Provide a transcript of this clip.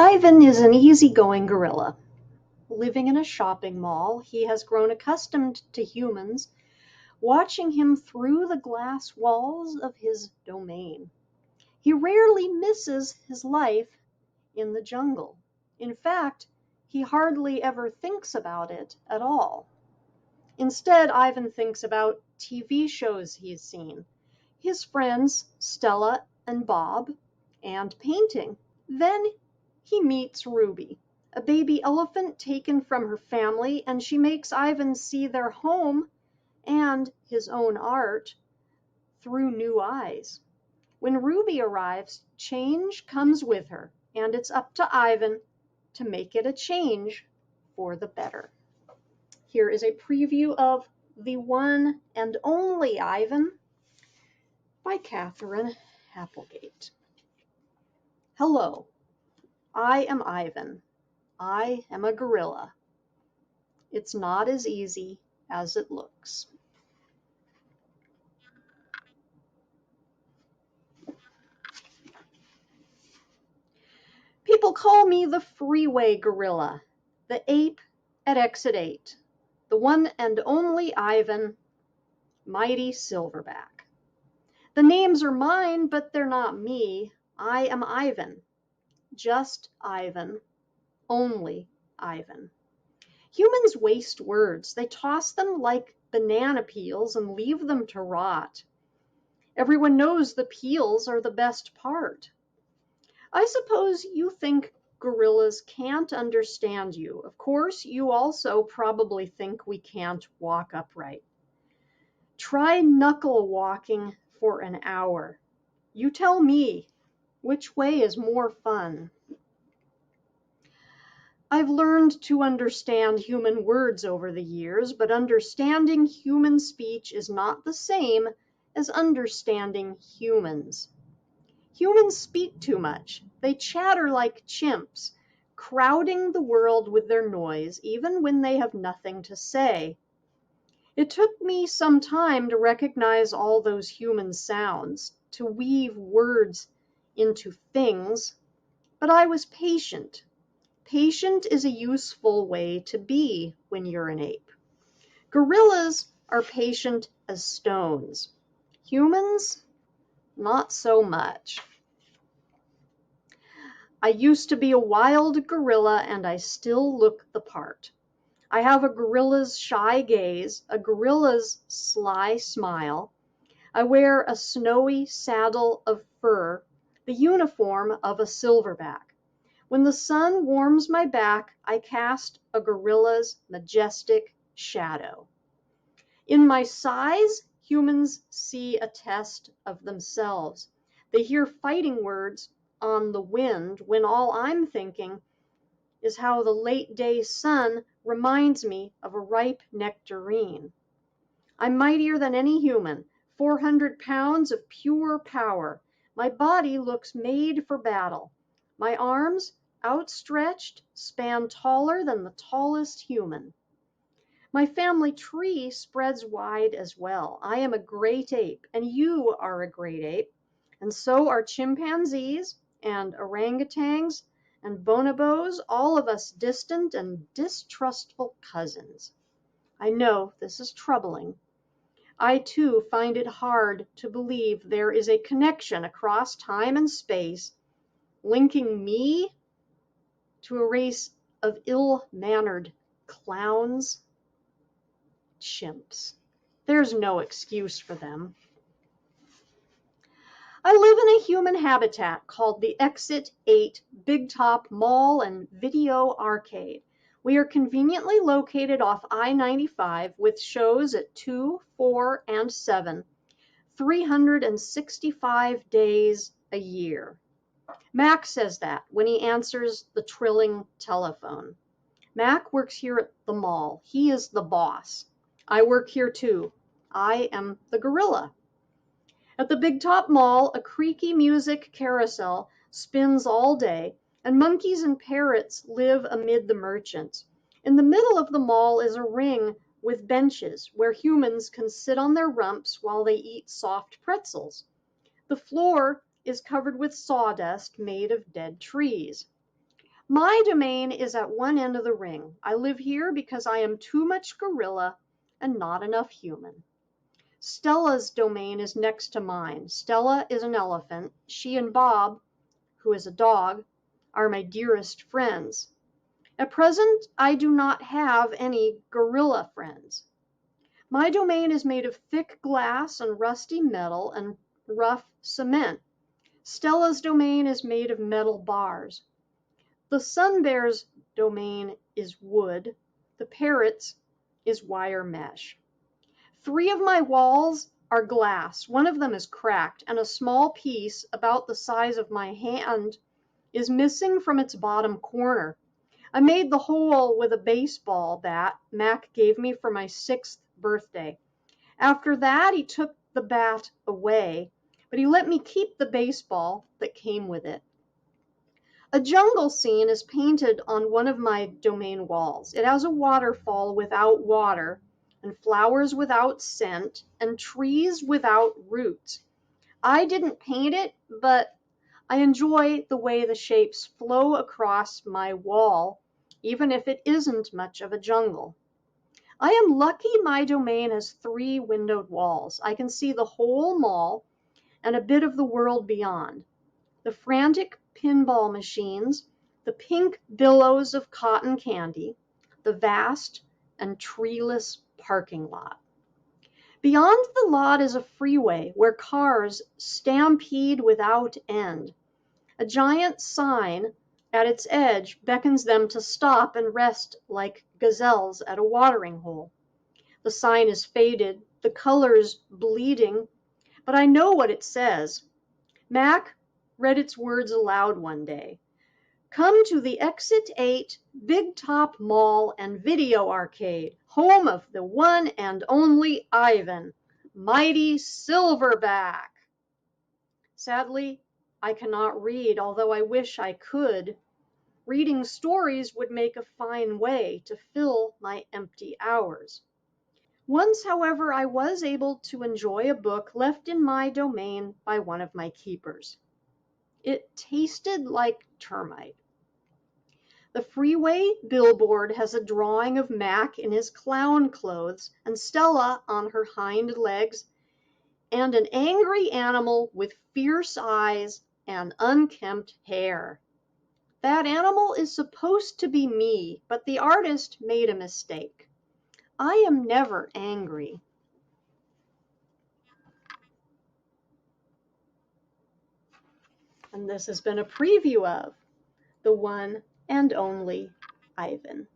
Ivan is an easygoing gorilla. Living in a shopping mall, he has grown accustomed to humans watching him through the glass walls of his domain. He rarely misses his life in the jungle. In fact, he hardly ever thinks about it at all. Instead, Ivan thinks about TV shows he's seen, his friends Stella and Bob, and painting. Then he meets Ruby, a baby elephant taken from her family, and she makes Ivan see their home and his own art through new eyes. When Ruby arrives, change comes with her, and it's up to Ivan to make it a change for the better. Here is a preview of The One and Only Ivan by Katherine Applegate. Hello, I am Ivan. I am a gorilla. It's not as easy as it looks. People call me the freeway gorilla, the ape at exit 8, the one and only Ivan, mighty silverback. The names are mine, but they're not me. I am Ivan, just Ivan, only Ivan. Humans waste words. They toss them like banana peels and leave them to rot. Everyone knows the peels are the best part. I suppose you think gorillas can't understand you. Of course, you also probably think we can't walk upright. Try knuckle walking for an hour. You tell me, which way is more fun? I've learned to understand human words over the years, but understanding human speech is not the same as understanding humans. Humans speak too much. They chatter like chimps, crowding the world with their noise, even when they have nothing to say. It took me some time to recognize all those human sounds, to weave words into things, but I was patient. Patient is a useful way to be when you're an ape. Gorillas are patient as stones. Humans, not so much. I used to be a wild gorilla, and I still look the part. I have a gorilla's shy gaze, a gorilla's sly smile. I wear a snowy saddle of fur, the uniform of a silverback. When the sun warms my back, I cast a gorilla's majestic shadow. In my size, humans see a test of themselves. They hear fighting words on the wind when all I'm thinking is how the late day sun reminds me of a ripe nectarine. I'm mightier than any human, 400 pounds of pure power. My body looks made for battle. My arms, outstretched, span taller than the tallest human. My family tree spreads wide as well. I am a great ape, and you are a great ape, and so are chimpanzees and orangutans and bonobos, all of us distant and distrustful cousins. I know this is troubling. I too find it hard to believe there is a connection across time and space linking me to a race of ill-mannered clowns, chimps. There's no excuse for them. I live in a human habitat called the Exit 8 Big Top Mall and Video Arcade. We are conveniently located off I-95 with shows at 2, 4, and 7, 365 days a year. Mac says that when he answers the trilling telephone. Mac works here at the mall. He is the boss. I work here too. I am the gorilla. At the Big Top Mall, a creaky music carousel spins all day, and monkeys and parrots live amid the merchants. In the middle of the mall is a ring with benches where humans can sit on their rumps while they eat soft pretzels. The floor is covered with sawdust made of dead trees. My domain is at one end of the ring. I live here because I am too much gorilla and not enough human. Stella's domain is next to mine. Stella is an elephant. She and Bob, who is a dog, are my dearest friends. At present, I do not have any gorilla friends. My domain is made of thick glass and rusty metal and rough cement. Stella's domain is made of metal bars. The sun bear's domain is wood. The parrot's is wire mesh. 3 of my walls are glass. One of them is cracked, and a small piece about the size of my hand is missing from its bottom corner. I made the hole with a baseball bat Mac gave me for my 6th birthday. After that, he took the bat away, but he let me keep the baseball that came with it. A jungle scene is painted on one of my domain walls. It has a waterfall without water, and flowers without scent, and trees without roots. I didn't paint it, but I enjoy the way the shapes flow across my wall, even if it isn't much of a jungle. I am lucky my domain has 3 windowed walls. I can see the whole mall and a bit of the world beyond. The frantic pinball machines, the pink billows of cotton candy, the vast and treeless parking lot. Beyond the lot is a freeway where cars stampede without end. A giant sign at its edge beckons them to stop and rest like gazelles at a watering hole. The sign is faded, the colors bleeding, but I know what it says. Mac read its words aloud one day. Come to the Exit 8 Big Top Mall and Video Arcade, home of the one and only Ivan, mighty Silverback. Sadly, I cannot read, although I wish I could. Reading stories would make a fine way to fill my empty hours. Once, however, I was able to enjoy a book left in my domain by one of my keepers. It tasted like termite. The freeway billboard has a drawing of Mac in his clown clothes and Stella on her hind legs and an angry animal with fierce eyes and unkempt hair. That animal is supposed to be me, but the artist made a mistake. I am never angry. And this has been a preview of The One and Only Ivan.